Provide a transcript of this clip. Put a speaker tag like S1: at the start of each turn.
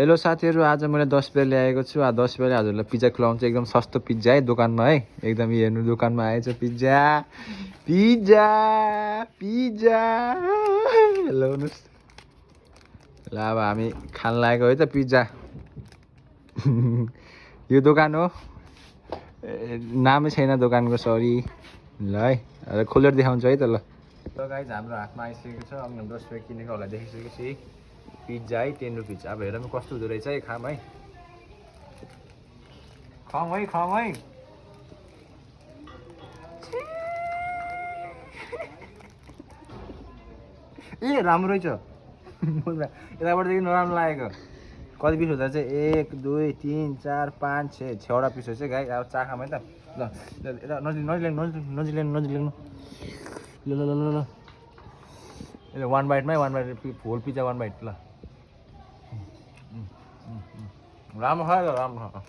S1: Hello साथीहरु, आज मैले 10 रुपैयाँ ल्याएको छु। 10 रुपैयाँले हजुरलाई पिज्जा खुवाउँछु। एकदम सस्तो पिज्जा है दोकानमा है। एकदम हेर्नु दोकानमा आएछ पिज्जा पिज्जा पिज्जा। हेर्नुस् ल अब हामी खान लागेको है त पिज्जा। यो दोकान हो, नामै छैन दोकानको, सरी ल है। अब खोलेर देखाउँछु है त ल। गाइस हाम्रो हातमा आइसकेको छ। अनि 10 रुपैयाँ किनेको होला देखिसकेपछि पिज्जा है 10 रुपिज। अब हेरौँ कस्तो हुँदो रहेछ है। खाम है, खाम है, खाम है। ए राम्रो रहेछ। यताबाटदेखि नराम्रो लागेको। कति पिस हुँदा चाहिँ 1 2 3 4 5 6 6वटा पिस हो चाहिँ गाइस। अब चा खाम है त ल। यता नजिलेनु ल ल ल ल ल। यसले 1 बाइटमै 1 बाइट होल पिज्जा 1 बाइट ल। राम्रो खायो, राम्रो खायो।